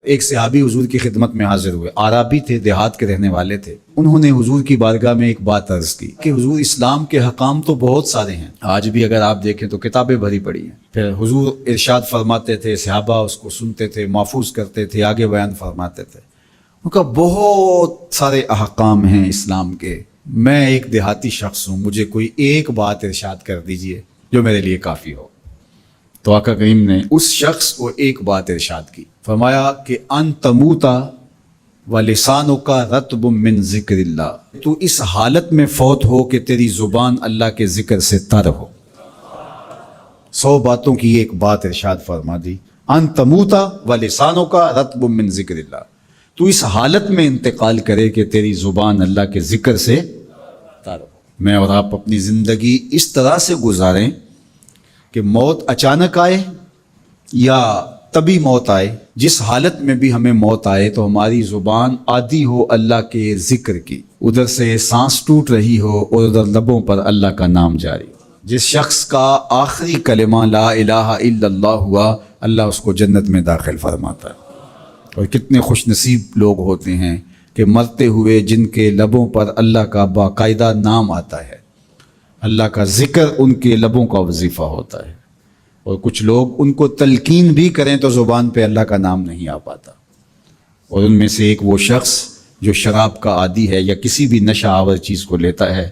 ایک صحابی حضور کی خدمت میں حاضر ہوئے، عربی تھے، دیہات کے رہنے والے تھے۔ انہوں نے حضور کی بارگاہ میں ایک بات عرض کی کہ حضور اسلام کے حکام تو بہت سارے ہیں، آج بھی اگر آپ دیکھیں تو کتابیں بھری پڑی ہیں۔ پھر حضور ارشاد فرماتے تھے، صحابہ اس کو سنتے تھے، محفوظ کرتے تھے، آگے بیان فرماتے تھے۔ ان کا بہت سارے احکام ہیں اسلام کے، میں ایک دیہاتی شخص ہوں، مجھے کوئی ایک بات ارشاد کر دیجئے جو میرے لیے کافی ہو۔ تو آقا کریم نے اس شخص کو ایک بات ارشاد کی، فرمایا کہ ان تموتا ولسانک رطب من ذکر اللہ، تو اس حالت میں فوت ہو کہ تیری زبان اللہ کے ذکر سے تر ہو۔ 100 باتوں کی ایک بات ارشاد فرما دی، ان تموتا ولسانک رطب من ذکر اللہ، تو اس حالت میں انتقال کرے کہ تیری زبان اللہ کے ذکر سے تر ہو۔ میں اور آپ اپنی زندگی اس طرح سے گزاریں کہ موت اچانک آئے یا تبھی موت آئے، جس حالت میں بھی ہمیں موت آئے تو ہماری زبان عادی ہو اللہ کے ذکر کی، ادھر سے سانس ٹوٹ رہی ہو اور ادھر لبوں پر اللہ کا نام جاری ہو۔ جس شخص کا آخری کلمہ لا الہ الا اللہ ہوا، اللہ اس کو جنت میں داخل فرماتا ہے۔ اور کتنے خوش نصیب لوگ ہوتے ہیں کہ مرتے ہوئے جن کے لبوں پر اللہ کا باقاعدہ نام آتا ہے، اللہ کا ذکر ان کے لبوں کا وظیفہ ہوتا ہے۔ اور کچھ لوگ ان کو تلقین بھی کریں تو زبان پہ اللہ کا نام نہیں آ پاتا۔ اور ان میں سے ایک وہ شخص جو شراب کا عادی ہے یا کسی بھی نشہ آور چیز کو لیتا ہے،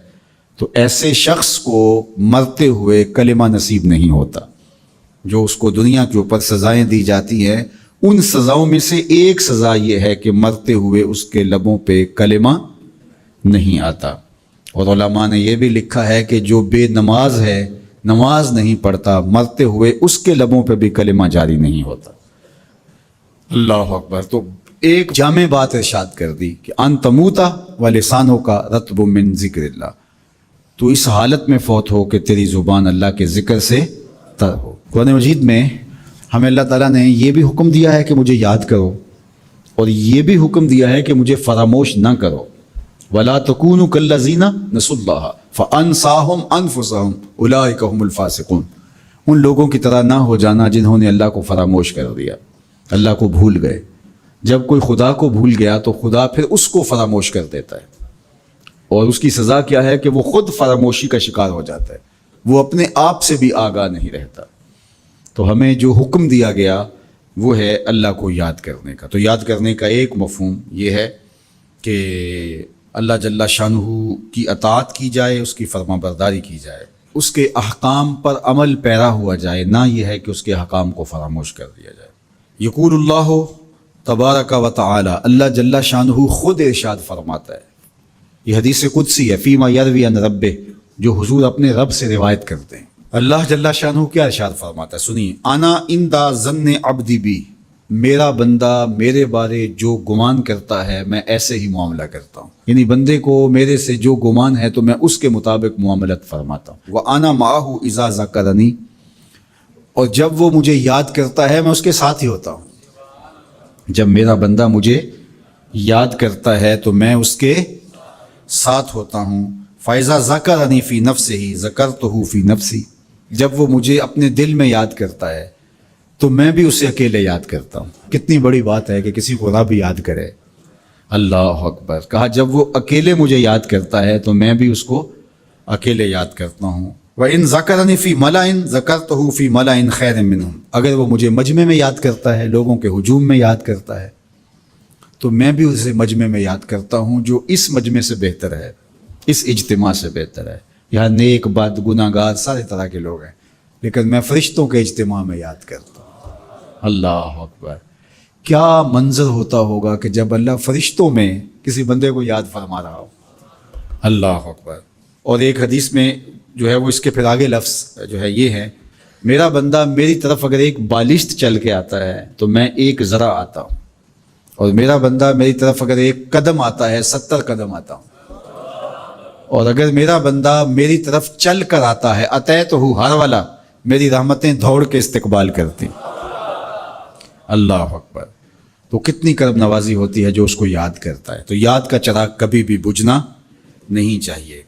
تو ایسے شخص کو مرتے ہوئے کلمہ نصیب نہیں ہوتا۔ جو اس کو دنیا کے اوپر سزائیں دی جاتی ہیں، ان سزاؤں میں سے ایک سزا یہ ہے کہ مرتے ہوئے اس کے لبوں پہ کلمہ نہیں آتا۔ اور علماء نے یہ بھی لکھا ہے کہ جو بے نماز ہے، نماز نہیں پڑھتا، مرتے ہوئے اس کے لبوں پہ بھی کلمہ جاری نہیں ہوتا۔ اللہ اکبر۔ تو ایک جامع بات ارشاد کر دی کہ ان تموتا ولسانک رطب من ذکر اللہ، تو اس حالت میں فوت ہو کہ تیری زبان اللہ کے ذکر سے تر ہو۔ قرآن مجید میں ہمیں اللہ تعالیٰ نے یہ بھی حکم دیا ہے کہ مجھے یاد کرو، اور یہ بھی حکم دیا ہے کہ مجھے فراموش نہ کرو۔ وَلَا تَكُونُوا كَالَّذِينَ نَسُوا اللَّهَ فَأَنسَاهُمْ أَنفُسَهُمْ أُولَٰئِكَ هُمُ الْفَاسِقُونَ، ان لوگوں کی طرح نہ ہو جانا جنہوں نے اللہ کو فراموش کر دیا، اللہ کو بھول گئے۔ جب کوئی خدا کو بھول گیا تو خدا پھر اس کو فراموش کر دیتا ہے، اور اس کی سزا کیا ہے کہ وہ خود فراموشی کا شکار ہو جاتا ہے، وہ اپنے آپ سے بھی آگاہ نہیں رہتا۔ تو ہمیں جو حکم دیا گیا وہ ہے اللہ کو یاد کرنے کا۔ تو یاد کرنے کا ایک مفہوم یہ ہے کہ اللہ جل شانہ کی اطاعت کی جائے، اس کی فرما برداری کی جائے، اس کے احکام پر عمل پیرا ہوا جائے، نہ یہ ہے کہ اس کے احکام کو فراموش کر دیا جائے۔ یقول اللہ تبارک و تعالی، اللہ جل شانہ خود ارشاد فرماتا ہے، یہ حدیث قدسی ہے، فیما یروی عن ربہ، جو حضور اپنے رب سے روایت کرتے ہیں۔ اللہ جل شانہ کیا ارشاد فرماتا ہے، سنیے، انا عند ظن عبدی بی، میرا بندہ میرے بارے جو گمان کرتا ہے میں ایسے ہی معاملہ کرتا ہوں، یعنی بندے کو میرے سے جو گمان ہے تو میں اس کے مطابق معاملت فرماتا ہوں۔ وَأَنَا مَعَهُ إِذَا ذَكَرَنِي، اور جب وہ مجھے یاد کرتا ہے میں اس کے ساتھ ہی ہوتا ہوں۔ جب میرا بندہ مجھے یاد کرتا ہے تو میں اس کے ساتھ ہوتا ہوں۔ فَإِذَا ذَكَرَنِي فِي نَفْسِهِ ذَكَرْتُهُ فِي نَفْسِي، جب وہ مجھے اپنے دل میں یاد کرتا ہے تو میں بھی اسے اکیلے یاد کرتا ہوں۔ کتنی بڑی بات ہے کہ کسی کو رب یاد کرے، اللہ اکبر۔ کہا جب وہ اکیلے مجھے یاد کرتا ہے تو میں بھی اس کو اکیلے یاد کرتا ہوں۔ وَإِن ذَكَرَنِي فِي مَلَئٍ ذَكَرْتُهُ فِي مَلَئٍ خَيْرٍ مِّنْهُمْ، اگر وہ مجھے مجمع میں یاد کرتا ہے، لوگوں کے ہجوم میں یاد کرتا ہے، تو میں بھی اسے مجمع میں یاد کرتا ہوں جو اس مجمع سے بہتر ہے، اس اجتماع سے بہتر ہے۔ یہاں نیک بد گناہ گار سارے طرح کے لوگ ہیں، لیکن میں فرشتوں کے اجتماع میں یاد کرتا ہوں۔ اللہ اکبر۔ کیا منظر ہوتا ہوگا کہ جب اللہ فرشتوں میں کسی بندے کو یاد فرما رہا ہو، اللہ اکبر۔ اور ایک حدیث میں جو ہے وہ اس کے پھر آگے لفظ جو ہے یہ ہے، میرا بندہ میری طرف اگر ایک بالشت چل کے آتا ہے تو میں ایک ذرا آتا ہوں، اور میرا بندہ میری طرف اگر ایک قدم آتا ہے 70 قدم آتا ہوں، اور اگر میرا بندہ میری طرف چل کر آتا ہے اتیتہ ہر والا، میری رحمتیں دوڑ کے استقبال کرتی۔ اللہ اکبر۔ تو کتنی کرم نوازی ہوتی ہے جو اس کو یاد کرتا ہے۔ تو یاد کا چراغ کبھی بھی بجھنا نہیں چاہیے۔